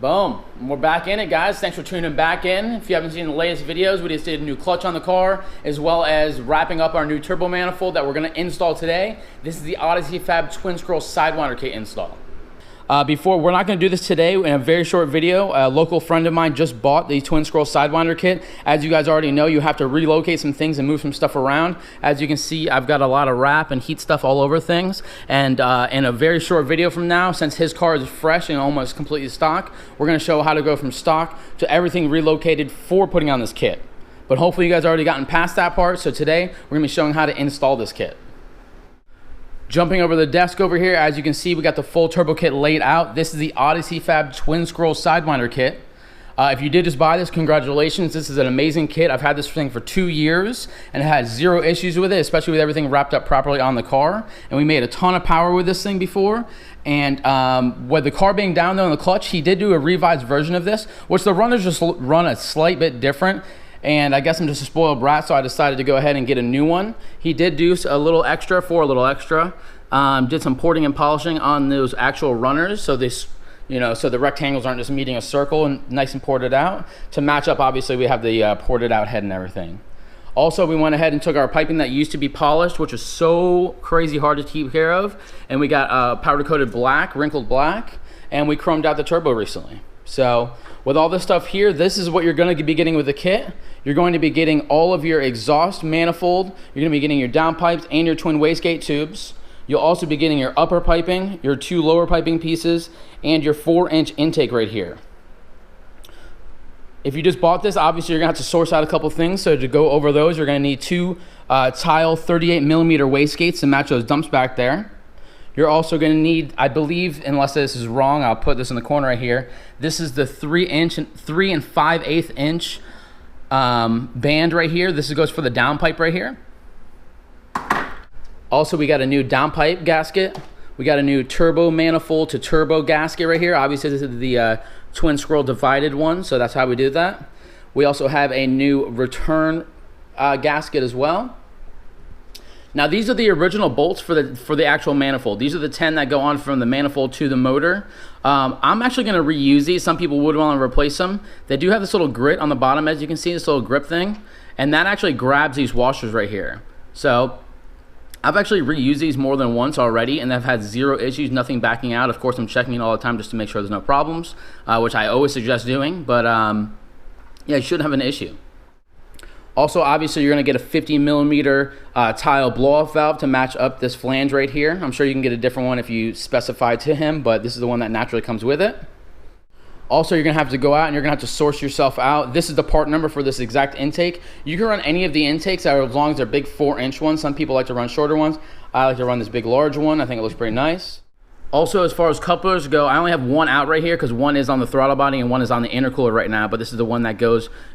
Boom, we're back in it, guys. Thanks for tuning back in. If you haven't seen the latest videos, we just did a new clutch on the car, as well as wrapping up our new turbo manifold that we're gonna install today. This is the Odyssey Fab twin scroll Sidewinder kit install. We're not going to do this today in a very short video. A local friend of mine just bought the twin scroll Sidewinder kit. As you guys already know, you have to relocate some things and move some stuff around. As you can see, I've got a lot of wrap and heat stuff all over things. And in a very short video from now, since his car is fresh and almost completely stock, we're going to show how to go from stock to everything relocated for putting on this kit. But hopefully you guys already gotten past that part. So today, we're going to be showing how to install this kit. Jumping over the desk over here, as you can see, we got the full turbo kit laid out. This is the Odyssey Fab twin scroll Sidewinder kit. If you did just buy this, congratulations. This is an amazing kit. I've had this thing for 2 years and it has zero issues with it, especially with everything wrapped up properly on the car. And we made a ton of power with this thing before. And with the car being down though in the clutch, he did do a revised version of this, which the runners just run a slight bit different. And I guess I'm just a spoiled brat, so I decided to go ahead and get a new one. He did do a little extra for a little extra. Did some porting and polishing on those actual runners, so this, so the rectangles aren't just meeting a circle, and nice and ported out. To match up, obviously, we have the ported out head and everything. Also, we went ahead and took our piping that used to be polished, which is so crazy hard to keep care of, and we got powder coated black, wrinkled black, and we chromed out the turbo recently. So with all this stuff here, this is what you're going to be getting with the kit. You're going to be getting all of your exhaust manifold. You're going to be getting your downpipes and your twin wastegate tubes. You'll also be getting your upper piping, your 2 lower piping pieces, and your 4-inch intake right here. If you just bought this, obviously you're going to have to source out a couple things. So to go over those, you're going to need 2 tile 38mm wastegates to match those dumps back there. You're also going to need, I believe, unless this is wrong, I'll put this in the corner right here. This is the 3 and 5/8 inch band right here. This goes for the downpipe right here. Also, we got a new downpipe gasket. We got a new turbo manifold to turbo gasket right here. Obviously, this is the twin scroll divided one, so that's how we do that. We also have a new return gasket as well. Now these are the original bolts for the actual manifold. These are the 10 that go on from the manifold to the motor. I'm actually going to reuse these. Some people would want to replace them. They do have this little grit on the bottom, as you can see, this little grip thing, and that actually grabs these washers right here. So I've actually reused these more than once already, and I've had zero issues, nothing backing out. Of course, I'm checking it all the time just to make sure there's no problems, which I always suggest doing. But yeah, you shouldn't have an issue. Also, obviously, you're going to get a 50mm tile blow-off valve to match up this flange right here. I'm sure you can get a different one if you specify to him, but this is the one that naturally comes with it. Also, you're going to have to go out and you're going to have to source yourself out. This is the part number for this exact intake. You can run any of the intakes as long as they're big 4-inch ones. Some people like to run shorter ones. I like to run this big large one. I think it looks pretty nice. Also, as far as couplers go, I only have one out right here because one is on the throttle body and one is on the intercooler right now, but this is the one that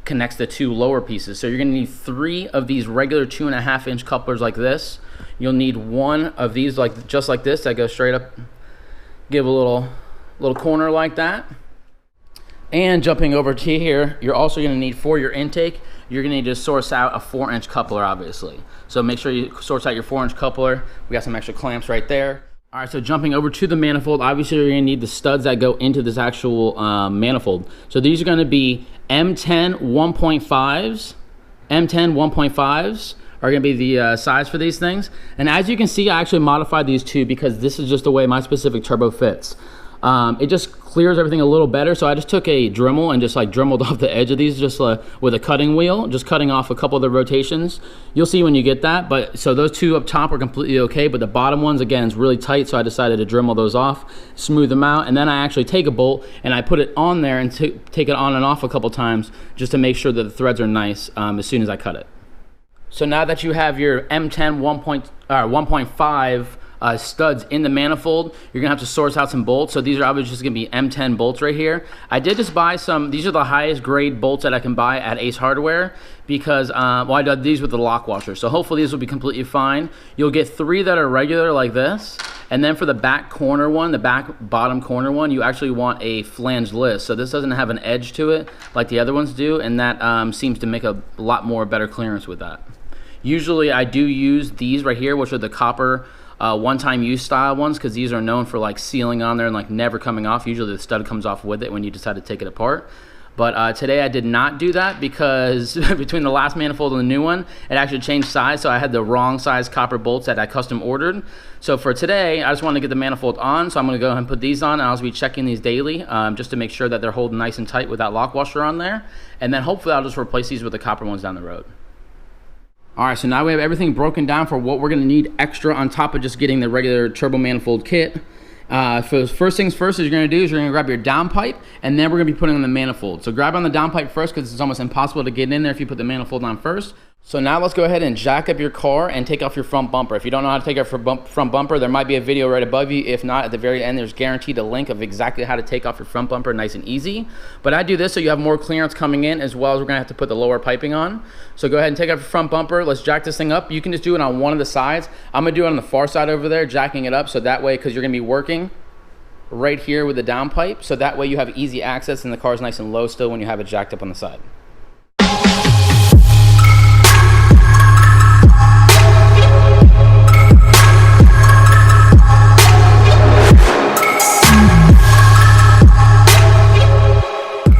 connects the 2 lower pieces. So you're going to need 3 of these regular 2.5-inch couplers like this. You'll need 1 of these just like this that goes straight up, give a little corner like that. And jumping over to here, you're also going to need, for your intake, you're going to need to source out a 4-inch coupler, obviously. So make sure you source out your 4-inch coupler. We got some extra clamps right there. All right, so jumping over to the manifold, obviously you're going to need the studs that go into this actual manifold. So these are going to be M10 1.5s. M10 1.5s are going to be the size for these things. And as you can see, I actually modified these two because this is just the way my specific turbo fits. It just clears everything a little better, so I just took a Dremel and just dremeled off the edge of these just with a cutting wheel, just cutting off a couple of the rotations. You'll see when you get that, but so those 2 up top are completely okay, but the bottom ones, again, is really tight, so I decided to Dremel those off, smooth them out, and then I actually take a bolt and I put it on there and take it on and off a couple times just to make sure that the threads are nice as soon as I cut it. So now that you have your M10 1.5 studs in the manifold, you're gonna have to source out some bolts. So these are obviously just gonna be M10 bolts right here. I did just buy some, these are the highest grade bolts that I can buy at Ace Hardware because, well, I did these with the lock washer. So hopefully these will be completely fine. You'll get 3 that are regular like this. And then for the back corner one, the back bottom corner one, you actually want a flange list. So this doesn't have an edge to it like the other ones do. And that seems to make a lot more better clearance with that. Usually I do use these right here, which are the copper one-time use style ones, because these are known for like sealing on there and like never coming off. Usually the stud comes off with it when you decide to take it apart. But today I did not do that because between the last manifold and the new one, it actually changed size. So I had the wrong size copper bolts that I custom ordered. So for today, I just wanted to get the manifold on. So I'm gonna go ahead and put these on, and I'll be checking these daily just to make sure that they're holding nice and tight with that lock washer on there. And then hopefully I'll just replace these with the copper ones down the road. All right, so now we have everything broken down for what we're gonna need extra on top of just getting the regular turbo manifold kit. So first things first is you're gonna do is you're gonna grab your downpipe, and then we're gonna be putting on the manifold. So grab on the downpipe first, because it's almost impossible to get in there if you put the manifold on first. So now let's go ahead and jack up your car and take off your front bumper. If you don't know how to take off your front bumper, there might be a video right above you. If not, at the very end, there's guaranteed a link of exactly how to take off your front bumper nice and easy. But I do this so you have more clearance coming in, as well as we're gonna have to put the lower piping on. So go ahead and take off your front bumper. Let's jack this thing up. You can just do it on one of the sides. I'm gonna do it on the far side over there, jacking it up, so that way, because you're gonna be working right here with the downpipe, so that way you have easy access and the car's nice and low still when you have it jacked up on the side.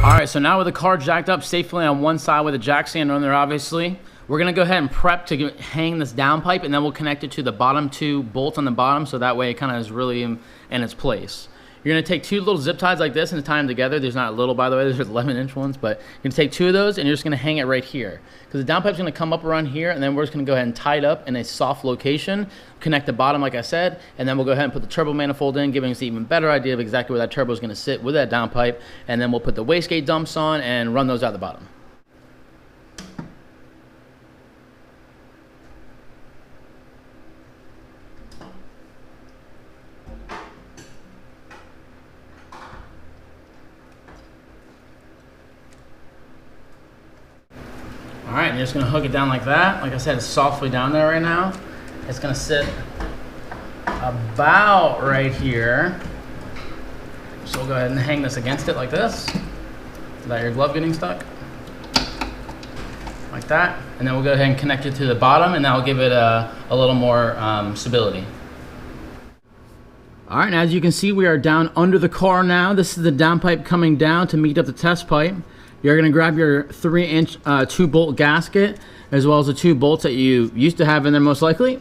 Alright, so now with the car jacked up safely on one side with a jack stand on there, obviously, we're going to go ahead and prep to hang this downpipe, and then we'll connect it to the bottom two bolts on the bottom, so that way it kind of is really in its place. You're going to take two little zip ties like this and tie them together. There's not little, by the way, there's 11-inch ones, but you're going to take two of those and you're just going to hang it right here. Because the downpipe's going to come up around here, and then we're just going to go ahead and tie it up in a soft location, connect the bottom like I said, and then we'll go ahead and put the turbo manifold in, giving us an even better idea of exactly where that turbo is going to sit with that downpipe, and then we'll put the wastegate dumps on and run those out the bottom. All right, you're just gonna hook it down like that. Like I said, it's softly down there right now. It's gonna sit about right here. So we'll go ahead and hang this against it like this, without your glove getting stuck. Like that. And then we'll go ahead and connect it to the bottom, and that'll give it a little more stability. All right, and as you can see, we are down under the car now. This is the downpipe coming down to meet up the test pipe. You're gonna grab your 3-inch 2-bolt gasket, as well as the 2 bolts that you used to have in there most likely.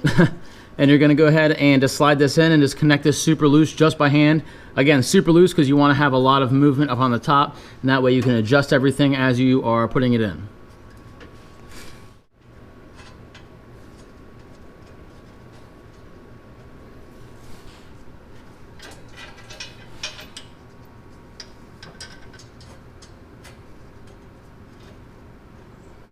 And you're gonna go ahead and just slide this in and just connect this super loose just by hand. Again, super loose because you wanna have a lot of movement up on the top, and that way you can adjust everything as you are putting it in.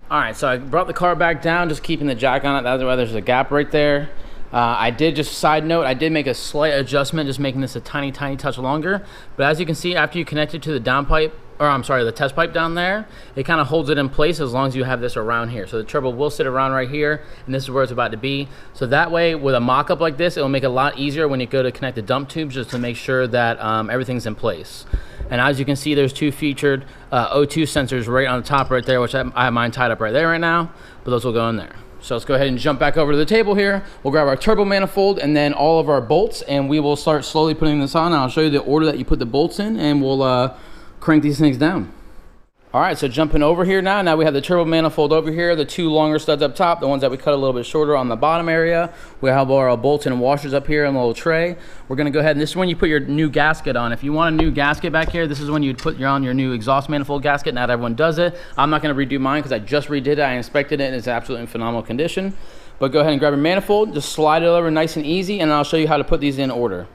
All right, so I brought the car back down, just keeping the jack on it. That's why there's a gap right there. I did, just side note, I did make a slight adjustment, just making this a tiny touch longer. But as you can see, after you connect it to the downpipe, or I'm sorry, the test pipe down there, it kind of holds it in place as long as you have this around here. So the turbo will sit around right here, and this is where it's about to be. So that way, with a mock-up like this, it will make it a lot easier when you go to connect the dump tubes, just to make sure that everything's in place. And as you can see, there's 2 featured O2 sensors right on the top right there, which I have mine tied up right there right now, but those will go in there. So let's go ahead and jump back over to the table here. We'll grab our turbo manifold and then all of our bolts, and we will start slowly putting this on. I'll show you the order that you put the bolts in, and we'll crank these things down. All right, so jumping over here now. Now we have the turbo manifold over here, the 2 longer studs up top, the ones that we cut a little bit shorter on the bottom area. We have our bolts and washers up here in a little tray. We're gonna go ahead, and this is when you put your new gasket on. If you want a new gasket back here, this is when you'd put on your new exhaust manifold gasket. Not everyone does it. I'm not gonna redo mine because I just redid it. I inspected it, and it's absolutely in phenomenal condition. But go ahead and grab your manifold, just slide it over nice and easy, and I'll show you how to put these in order.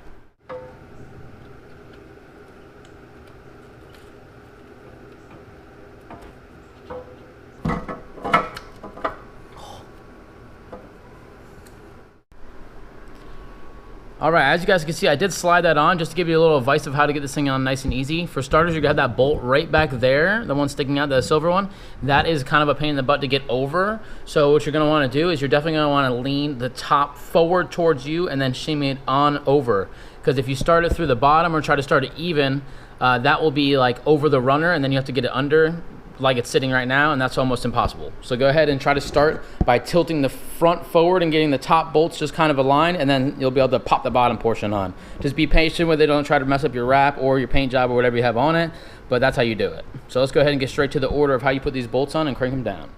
All right, as you guys can see, I did slide that on just to give you a little advice of how to get this thing on nice and easy. For starters, you're gonna have that bolt right back there, the one sticking out, the silver one. That is kind of a pain in the butt to get over. So what you're gonna wanna do is you're definitely gonna wanna lean the top forward towards you and then shimmy it on over. Because if you start it through the bottom or try to start it even, that will be like over the runner, and then you have to get it under like it's sitting right now, and that's almost impossible. So go ahead and try to start by tilting the front forward and getting the top bolts just kind of aligned, and then you'll be able to pop the bottom portion on. Just be patient with it. Don't try to mess up your wrap or your paint job or whatever you have on it, but that's how you do it. So let's go ahead and get straight to the order of how you put these bolts on and crank them down.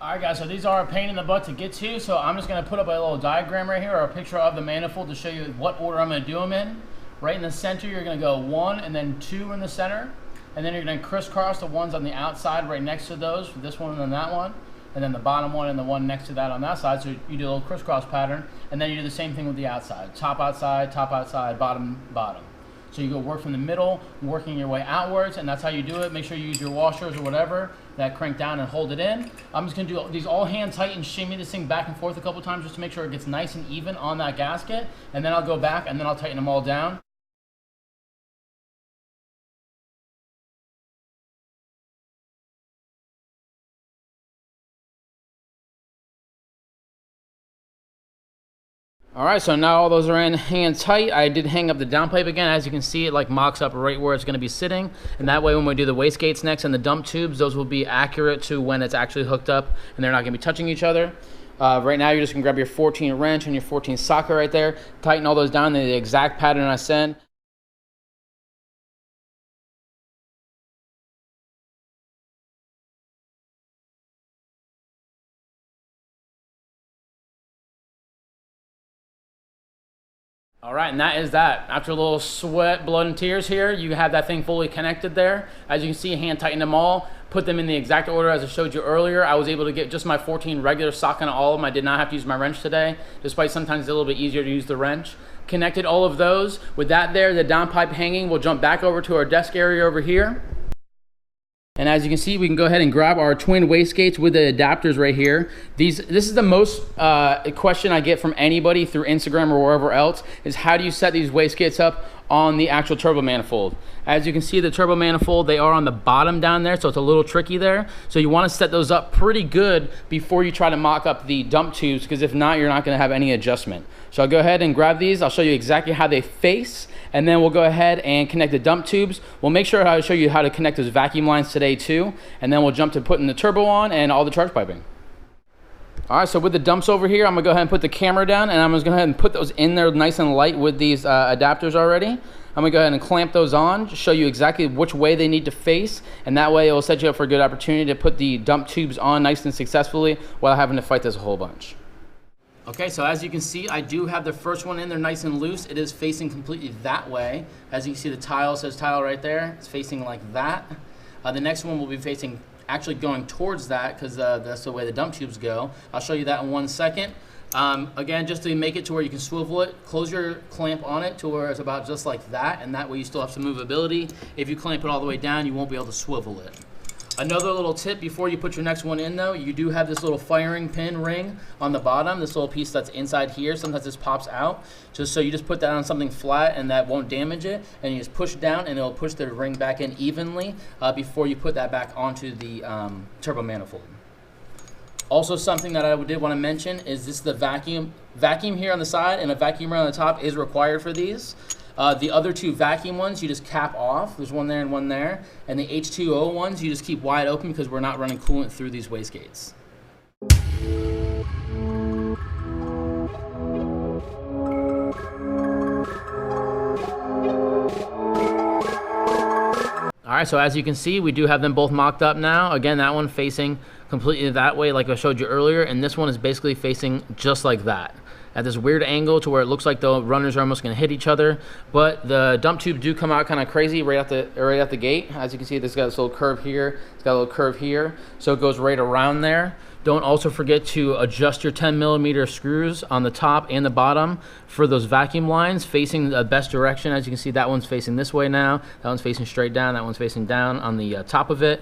All right, guys, so these are a pain in the butt to get to, so I'm just gonna put up a little diagram right here, or a picture of the manifold to show you what order I'm gonna do them in. Right in the center, you're gonna go 1 and then 2 in the center, and then you're gonna crisscross the ones on the outside right next to those, this one and then that one, and then the bottom one and the one next to that on that side, so you do a little crisscross pattern, and then you do the same thing with the outside. Top outside, bottom, bottom. So you go work from the middle, working your way outwards, and that's how you do it. Make sure you use your washers or whatever that crank down and hold it in. I'm just gonna do these all hand tight and shimmy this thing back and forth a couple times just to make sure it gets nice and even on that gasket, and then I'll go back and then I'll tighten them all down. All right, so now all those are in hand tight. I did hang up the downpipe again. As you can see, it like mocks up right where it's gonna be sitting. And that way when we do the wastegates next and the dump tubes, those will be accurate to when it's actually hooked up and they're not gonna be touching each other. Right now, you're just gonna grab your 14 wrench and your 14 socket right there, tighten all those down in the exact pattern I sent. All right, and that is that. After a little sweat, blood, and tears here, you have that thing fully connected there. As you can see, hand tighten them all, put them in the exact order as I showed you earlier. I was able to get just my 14 regular socket on all of them. I did not have to use my wrench today, despite sometimes it's a little bit easier to use the wrench. Connected all of those. With that there, the downpipe hanging, we'll jump back over to our desk area over here. And as you can see, we can go ahead and grab our twin wastegates with the adapters right here. This is the most question I get from anybody through Instagram or wherever else, is how do you set these wastegates up on the actual turbo manifold? As you can see, the turbo manifold, they are on the bottom down there, so it's a little tricky there. So you want to set those up pretty good before you try to mock up the dump tubes, because if not, you're not going to have any adjustment. So I'll go ahead and grab these. I'll show you exactly how they face, and then we'll go ahead and connect the dump tubes. We'll make sure I'll show you how to connect those vacuum lines today too, and then we'll jump to putting the turbo on and all the charge piping. All right, so with the dumps over here, I'm gonna go ahead and put the camera down, and I'm just gonna go ahead and put those in there nice and light with these adapters already. I'm gonna go ahead and clamp those on, just show you exactly which way they need to face, and that way it will set you up for a good opportunity to put the dump tubes on nice and successfully without having to fight this a whole bunch. Okay, so as you can see, I do have the first one in there nice and loose. It is facing completely that way. As you can see, the tile says tile right there. It's facing like that. The next one will be facing, actually going towards that, because that's the way the dump tubes go. I'll show you that in 1 second. Again, just to make it to where you can swivel it, close your clamp on it to where it's about just like that, and that way you still have some movability. If you clamp it all the way down, you won't be able to swivel it. Another little tip before you put your next one in though, you do have this little firing pin ring on the bottom, this little piece that's inside here. Sometimes this pops out, just so you just put that on something flat and that won't damage it, and you just push down and it'll push the ring back in evenly before you put that back onto the turbo manifold. Also, something that I did want to mention is this: the vacuum here on the side and a vacuum on the top is required for these. The other two vacuum ones, you just cap off. There's one there and one there. And the H2O ones, you just keep wide open because we're not running coolant through these wastegates. All right, so as you can see, we do have them both mocked up now. Again, that one facing completely that way like I showed you earlier, and this one is basically facing just like that, at this weird angle to where it looks like the runners are almost gonna hit each other. But the dump tubes do come out kind of crazy right at the gate. As you can see, this got this little curve here, it's got a little curve here, so it goes right around there. Don't also forget to adjust your 10mm screws on the top and the bottom for those vacuum lines facing the best direction. As you can see, that one's facing this way now, that one's facing straight down, that one's facing down on the top of it.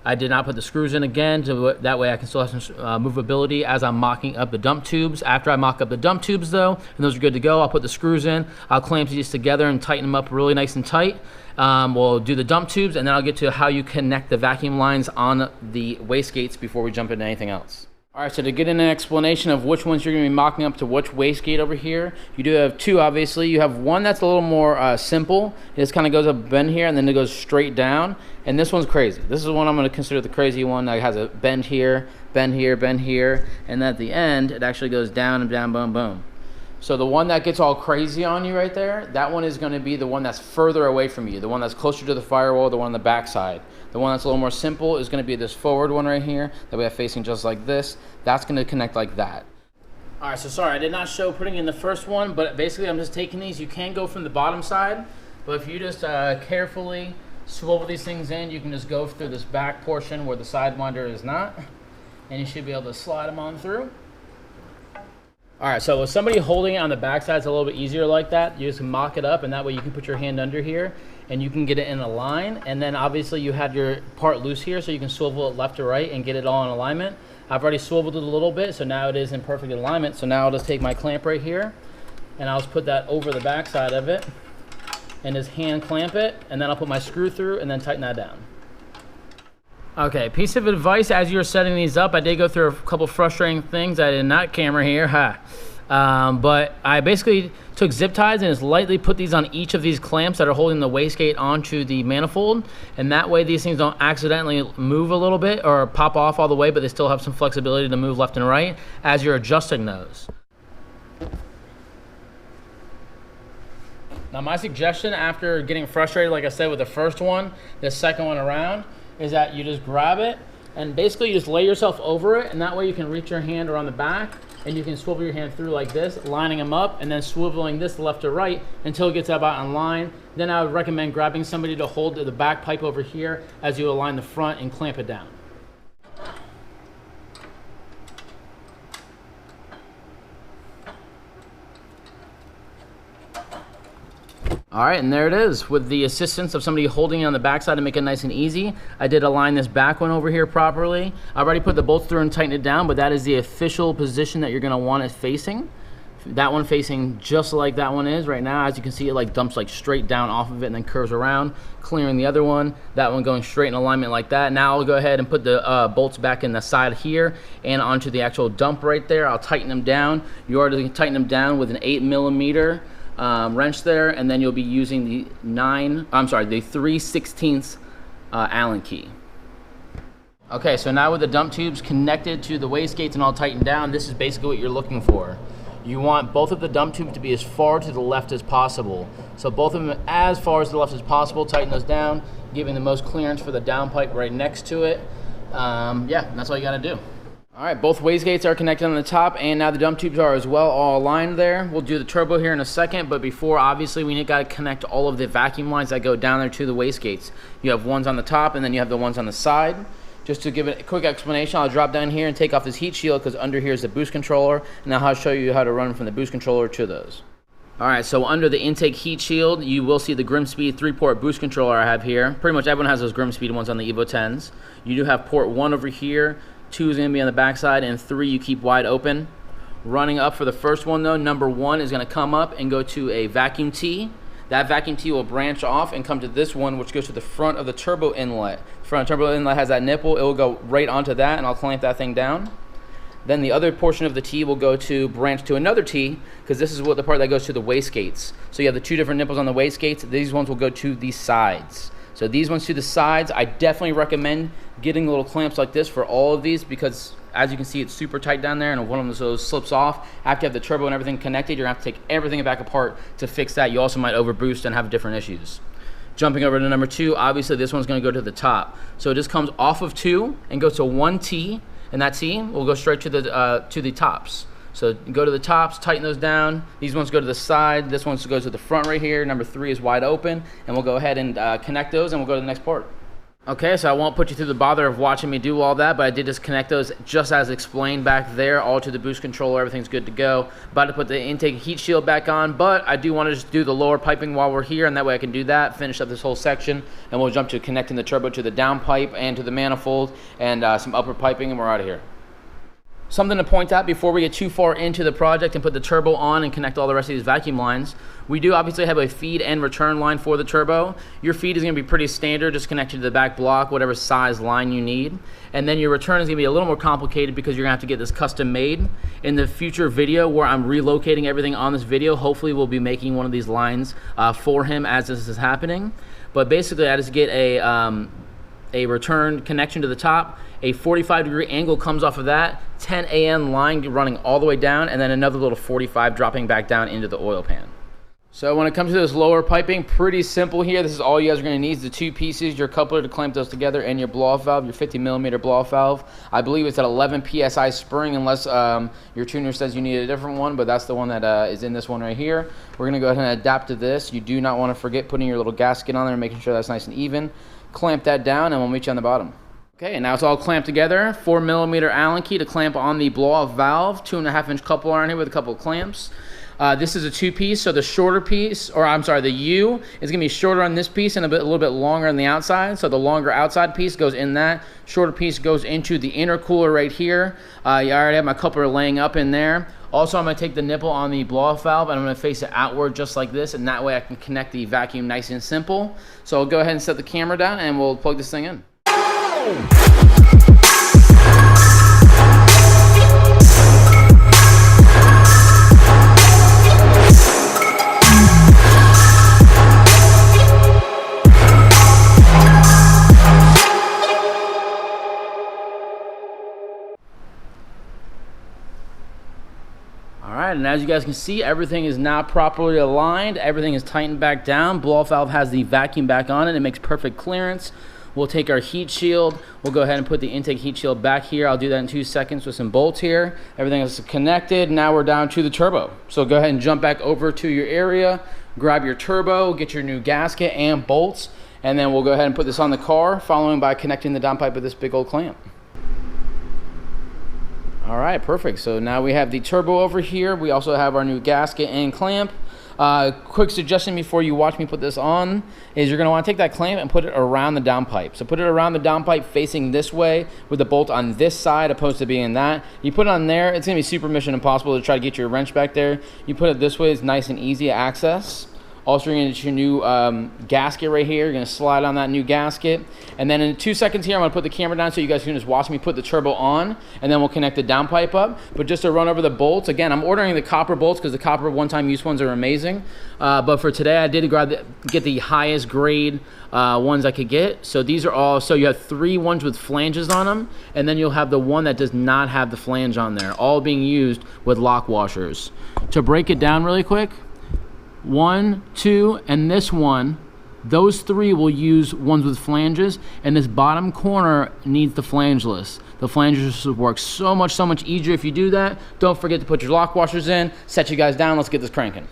I did not put the screws in again, that way I can still have some movability as I'm mocking up the dump tubes. After I mock up the dump tubes though, and those are good to go, I'll put the screws in, I'll clamp these together and tighten them up really nice and tight. We'll do the dump tubes, and then I'll get to how you connect the vacuum lines on the wastegates before we jump into anything else. All right, so to get an explanation of which ones you're going to be mocking up to which wastegate over here, you do have two, obviously. You have one that's a little more simple. It just kind of goes up bend here, and then it goes straight down. And this one's crazy. This is one I'm going to consider the crazy one. That has a bend here, bend here, bend here. And at the end, it actually goes down and down, boom, boom. So the one that gets all crazy on you right there, that one is going to be the one that's further away from you, the one that's closer to the firewall, the one on the back side. The one that's a little more simple is going to be this forward one right here that we have facing just like this. That's going to connect like that. All right, so sorry, I did not show putting in the first one, but basically I'm just taking these. You can go from the bottom side, but if you just carefully swivel these things in, you can just go through this back portion where the Sidewinder is not, and you should be able to slide them on through. All right, so with somebody holding it on the back side, it's a little bit easier like that. You just mock it up, and that way you can put your hand under here, and you can get it in a line. And then obviously you have your part loose here, so you can swivel it left to right and get it all in alignment. I've already swiveled it a little bit, so now it is in perfect alignment. So now I'll just take my clamp right here, and I'll just put that over the back side of it, and just hand clamp it, and then I'll put my screw through and then tighten that down. Okay, piece of advice as you're setting these up, I did go through a couple frustrating things. I did not camera here, but I basically took zip ties and just lightly put these on each of these clamps that are holding the wastegate onto the manifold, and that way these things don't accidentally move a little bit or pop off all the way, but they still have some flexibility to move left and right as you're adjusting those. Now my suggestion after getting frustrated, like I said with the first one, the second one around, is that you just grab it and basically you just lay yourself over it, and that way you can reach your hand around the back and you can swivel your hand through like this, lining them up, and then swiveling this left to right until it gets about in line. Then I would recommend grabbing somebody to hold the back pipe over here as you align the front and clamp it down. All right, and there it is. With the assistance of somebody holding it on the backside to make it nice and easy, I did align this back one over here properly. I've already put the bolts through and tightened it down, but that is the official position that you're gonna want it facing. That one facing just like that one is right now. As you can see, it like dumps like straight down off of it and then curves around, clearing the other one. That one going straight in alignment like that. Now I'll go ahead and put the bolts back in the side here and onto the actual dump right there. I'll tighten them down. You already tighten them down with an 8mm wrench there, and then you'll be using the 3/16 Allen key. Okay, so now with the dump tubes connected to the wastegates and all tightened down, this is basically what you're looking for. You want both of the dump tubes to be as far to the left as possible. So both of them as far as the left as possible, tighten those down, giving the most clearance for the downpipe right next to it. Yeah, that's all you gotta do. All right, both wastegates are connected on the top, and now the dump tubes are as well, all aligned there. We'll do the turbo here in a second, but before, obviously, we got to connect all of the vacuum lines that go down there to the wastegates. You have ones on the top, and then you have the ones on the side. Just to give it a quick explanation, I'll drop down here and take off this heat shield because under here is the boost controller, and now I'll show you how to run from the boost controller to those. All right, so under the intake heat shield, you will see the Grimspeed 3-port boost controller I have here. Pretty much everyone has those Grimspeed ones on the Evo 10s. You do have port 1 over here. 2 is going to be on the back side, and 3 you keep wide open. Running up for the first one though, number 1 is going to come up and go to a vacuum tee. That vacuum tee will branch off and come to this one, which goes to the front of the turbo inlet. The front turbo inlet has that nipple. It will go right onto that, and I'll clamp that thing down. Then the other portion of the tee will go to branch to another tee, because this is what the part that goes to the wastegates. So you have the 2 different nipples on the wastegates. These ones will go to the sides. So these ones to the sides, I definitely recommend getting little clamps like this for all of these, because as you can see, it's super tight down there, and if one of those slips off, after you have the turbo and everything connected, you're gonna have to take everything back apart to fix that. You also might overboost and have different issues. Jumping over to number 2, obviously this one's gonna go to the top. So it just comes off of 2 and goes to 1 T, and that T will go straight to the tops. So go to the tops, tighten those down. These ones go to the side. This one goes to the front right here. Number 3 is wide open, and we'll go ahead and connect those, and we'll go to the next port. Okay, so I won't put you through the bother of watching me do all that, but I did just connect those just as explained back there, all to the boost controller. Everything's good to go. About to put the intake heat shield back on, but I do want to just do the lower piping while we're here, and that way I can do that, finish up this whole section, and we'll jump to connecting the turbo to the downpipe and to the manifold, and some upper piping, and we're out of here. Something to point out before we get too far into the project and put the turbo on and connect all the rest of these vacuum lines, we do obviously have a feed and return line for the turbo. Your feed is going to be pretty standard, just connected to the back block, whatever size line you need. And then your return is going to be a little more complicated because you're going to have to get this custom made. In the future video where I'm relocating everything on this video, hopefully we'll be making one of these lines for him as this is happening. But basically I just get a return connection to the top, a 45-degree angle comes off of that, 10 AN line running all the way down, and then another little 45 dropping back down into the oil pan. So when it comes to this lower piping, pretty simple here. This is all you guys are going to need is the two pieces, your coupler to clamp those together, and your blow-off valve, your 50mm blow-off valve. I believe it's at 11 PSI spring unless your tuner says you need a different one, but that's the one that is in this one right here. We're going to go ahead and adapt to this. You do not want to forget putting your little gasket on there and making sure that's nice and even. Clamp that down and we'll meet you on the bottom. Okay, and now it's all clamped together. 4mm Allen key to clamp on the blow-off valve. 2.5-inch coupler on here with a couple of clamps. This is a two-piece, so the shorter piece, or I'm sorry, the U is going to be shorter on this piece and a little bit longer on the outside. So the longer outside piece goes in that. Shorter piece goes into the intercooler right here. I already have my coupler laying up in there. Also, I'm going to take the nipple on the blow-off valve and I'm going to face it outward just like this, and that way I can connect the vacuum nice and simple. So I'll go ahead and set the camera down and we'll plug this thing in. Alright, and as you guys can see, everything is now properly aligned. Everything is tightened back down. Blow-off valve has the vacuum back on it. It makes perfect clearance. We'll take our heat shield. We'll go ahead and put the intake heat shield back here. I'll do that in 2 seconds with some bolts here. Everything is connected. Now we're down to the turbo. So go ahead and jump back over to your area, grab your turbo, get your new gasket and bolts, and then we'll go ahead and put this on the car, following by connecting the downpipe with this big old clamp. All right, perfect. So now we have the turbo over here. We also have our new gasket and clamp. Quick suggestion before you watch me put this on is you're going to want to take that clamp and put it around the downpipe. So put it around the downpipe facing this way with the bolt on this side opposed to being that. You put it on there, it's going to be super mission impossible to try to get your wrench back there. You put it this way, it's nice and easy access. Also, you're going to get your new gasket right here. You're going to slide on that new gasket. And then in 2 seconds here, I'm going to put the camera down so you guys can just watch me put the turbo on. And then we'll connect the downpipe up. But just to run over the bolts, again, I'm ordering the copper bolts because the copper one-time use ones are amazing. But for today, I did get the highest grade ones I could get. So these are all, so you have 3 ones with flanges on them. And then you'll have the one that does not have the flange on there. All being used with lock washers. To break it down really quick, 1, 2, and this one, those 3 will use ones with flanges, and this bottom corner needs the flangeless. The flanges work so much easier if you do that. Don't forget to put your lock washers in. Set you guys down. Let's get this cranking.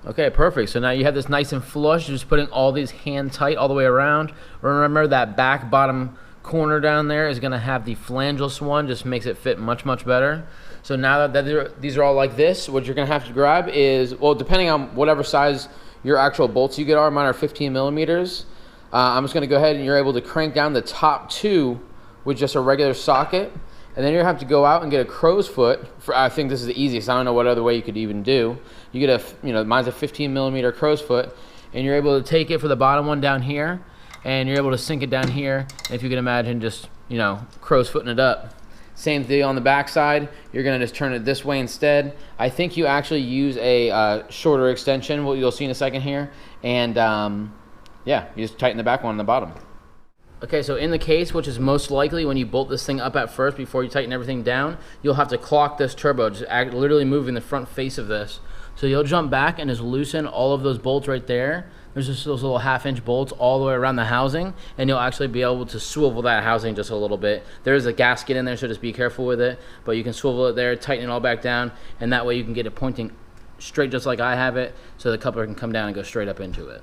Okay, perfect. So now you have this nice and flush. You're just putting all these hand tight all the way around. Remember that back bottom corner down there is going to have the flangeless one. Just makes it fit much better. So now that these are all like this, what you're going to have to grab is, well, depending on whatever size your actual bolts you get are, mine are 15 millimeters. I'm just going to go ahead and you're able to crank down the top 2 with just a regular socket. And then you have to go out and get a crow's foot. I think this is the easiest. I don't know what other way you could even do. You get mine's a 15 millimeter crow's foot, and you're able to take it for the bottom one down here, and you're able to sink it down here. And if you can imagine, just crow's footing it up. Same thing on the back side. You're gonna just turn it this way instead. I think you actually use a shorter extension. What you'll see in a second here, and yeah, you just tighten the back one on the bottom. Okay, so in the case, which is most likely when you bolt this thing up at first before you tighten everything down, you'll have to clock this turbo, just literally moving the front face of this. So you'll jump back and just loosen all of those bolts right there. There's just those little 1/2-inch bolts all the way around the housing, and you'll actually be able to swivel that housing just a little bit. There is a gasket in there, so just be careful with it, but you can swivel it there, tighten it all back down, and that way you can get it pointing straight just like I have it, so the coupler can come down and go straight up into it.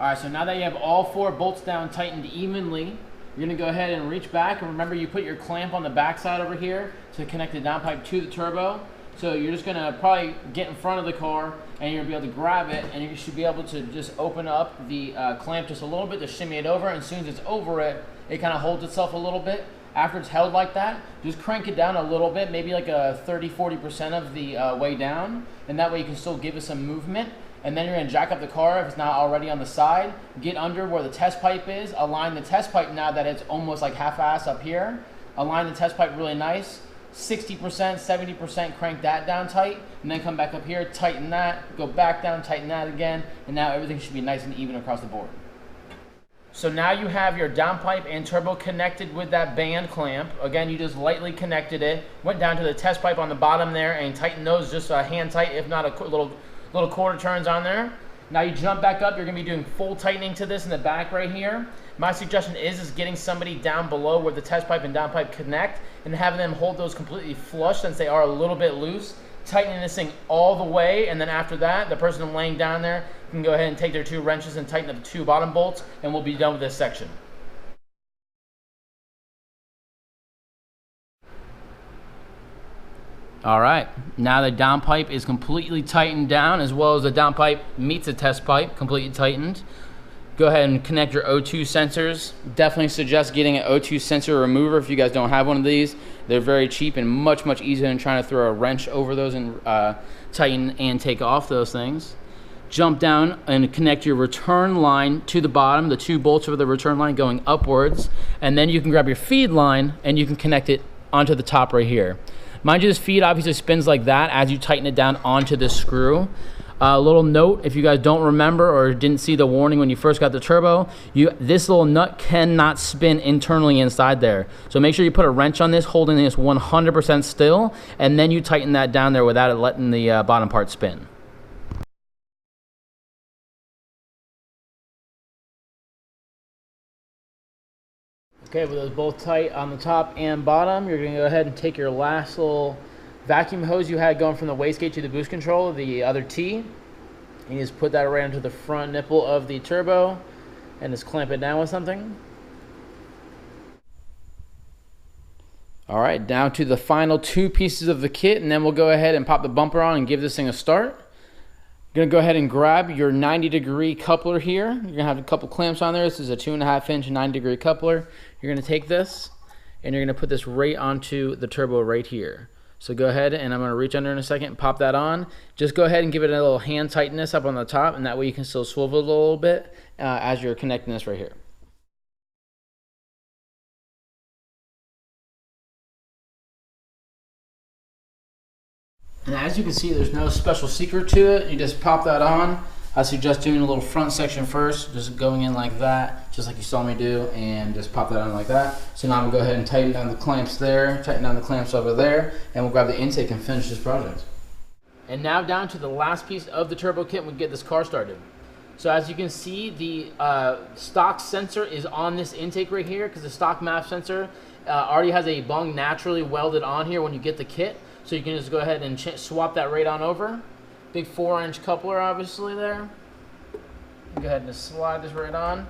All right, so now that you have all 4 bolts down tightened evenly, you're gonna go ahead and reach back, and remember you put your clamp on the back side over here to connect the downpipe to the turbo. So you're just gonna probably get in front of the car and you're gonna be able to grab it, and you should be able to just open up the clamp just a little bit to shimmy it over, and as soon as it's over it, it kind of holds itself a little bit. After it's held like that, just crank it down a little bit, maybe like a 30–40% of the way down, and that way you can still give it some movement. And then you're gonna jack up the car if it's not already on the side, get under where the test pipe is, align the test pipe now that it's almost like half-ass up here, align the test pipe really nice, 60%, 70%, crank that down tight, and then come back up here, tighten that, go back down, tighten that again, and now everything should be nice and even across the board. So now you have your downpipe and turbo connected with that band clamp. Again, you just lightly connected it, went down to the test pipe on the bottom there and tightened those just hand tight, if not a little quarter turns on there. Now you jump back up, you're gonna be doing full tightening to this in the back right here. My suggestion is getting somebody down below where the test pipe and downpipe connect and having them hold those completely flush since they are a little bit loose, tightening this thing all the way, and then after that, the person laying down there can go ahead and take their 2 wrenches and tighten up the 2 bottom bolts, and we'll be done with this section. All right, now the downpipe is completely tightened down, as well as the downpipe meets the test pipe, completely tightened. Go ahead and connect your O2 sensors. Definitely suggest getting an O2 sensor remover if you guys don't have one of these. They're very cheap and much easier than trying to throw a wrench over those and tighten and take off those things. Jump down and connect your return line to the bottom, the 2 bolts of the return line going upwards, and then you can grab your feed line and you can connect it onto the top right here. Mind you, this feed obviously spins like that as you tighten it down onto this screw. A little note, if you guys don't remember or didn't see the warning when you first got the turbo, this little nut cannot spin internally inside there. So make sure you put a wrench on this, holding this 100% still, and then you tighten that down there without it letting the bottom part spin. Okay, with those both tight on the top and bottom, you're gonna go ahead and take your last little vacuum hose you had going from the wastegate to the boost control, the other T, and you just put that right onto the front nipple of the turbo and just clamp it down with something. All right, down to the final 2 pieces of the kit, and then we'll go ahead and pop the bumper on and give this thing a start. You're gonna go ahead and grab your 90-degree coupler here. You're gonna have a couple clamps on there. This is a 2.5-inch 90-degree coupler. You're gonna take this and you're gonna put this right onto the turbo right here. So go ahead, and I'm gonna reach under in a second and pop that on. Just go ahead and give it a little hand tightness up on the top, and that way you can still swivel it a little bit as you're connecting this right here. And as you can see, there's no special secret to it. You just pop that on. I suggest doing a little front section first, just going in like that, just like you saw me do, and just pop that on like that. So now I'm gonna go ahead and tighten down the clamps there, tighten down the clamps over there, and we'll grab the intake and finish this project. And now down to the last piece of the turbo kit, we'll get this car started. So as you can see, the stock sensor is on this intake right here, because the stock MAF sensor already has a bung naturally welded on here when you get the kit. So you can just go ahead and swap that right on over. Big 4-inch coupler obviously there. Go ahead and just slide this right on.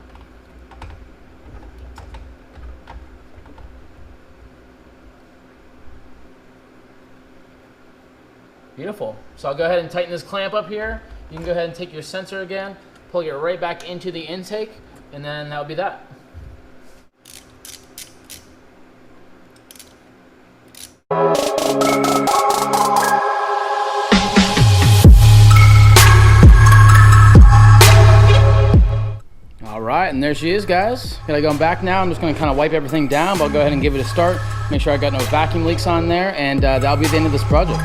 Beautiful. So I'll go ahead and tighten this clamp up here. You can go ahead and take your sensor again, plug it right back into the intake, and then that'll be that. And there she is, guys. Gotta go back now. I'm just gonna kind of wipe everything down, but I'll go ahead and give it a start. Make sure I got no vacuum leaks on there, and that'll be the end of this project.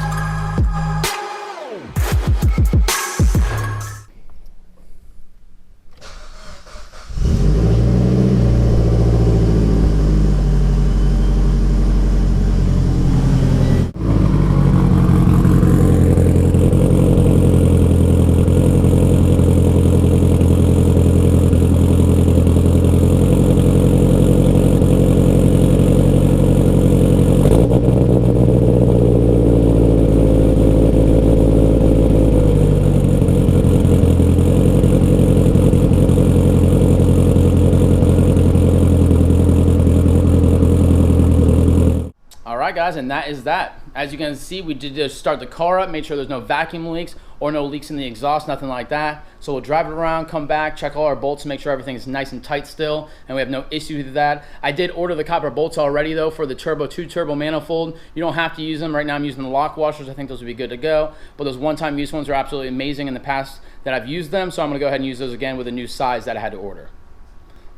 right, guys, and that is that. As you can see, we did just start the car up, made sure there's no vacuum leaks or no leaks in the exhaust, nothing like that. So we'll drive it around, come back, check all our bolts, make sure everything is nice and tight still, and we have no issues with that. I did order the copper bolts already, though, for the two turbo manifold. You don't have to use them. Right now I'm using the lock washers. I think those would be good to go. But those one-time use ones are absolutely amazing in the past that I've used them, so I'm going to go ahead and use those again with a new size that I had to order.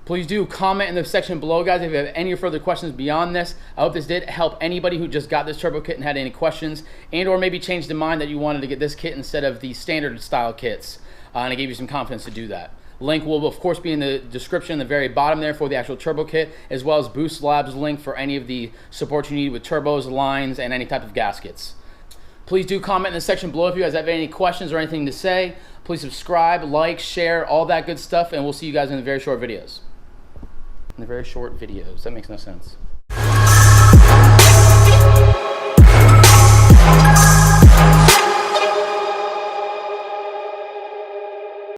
Please do comment in the section below, guys, if you have any further questions beyond this. I hope this did help anybody who just got this turbo kit and had any questions, and or maybe changed their mind that you wanted to get this kit instead of the standard style kits, and I gave you some confidence to do that. Link will of course be in the description, the very bottom there, for the actual turbo kit, as well as Boostlab's link for any of the support you need with turbos, lines, and any type of gaskets. Please do comment in the section below if you guys have any questions or anything to say. Please subscribe, like, share, all that good stuff, and we'll see you guys in the very short videos. That makes no sense.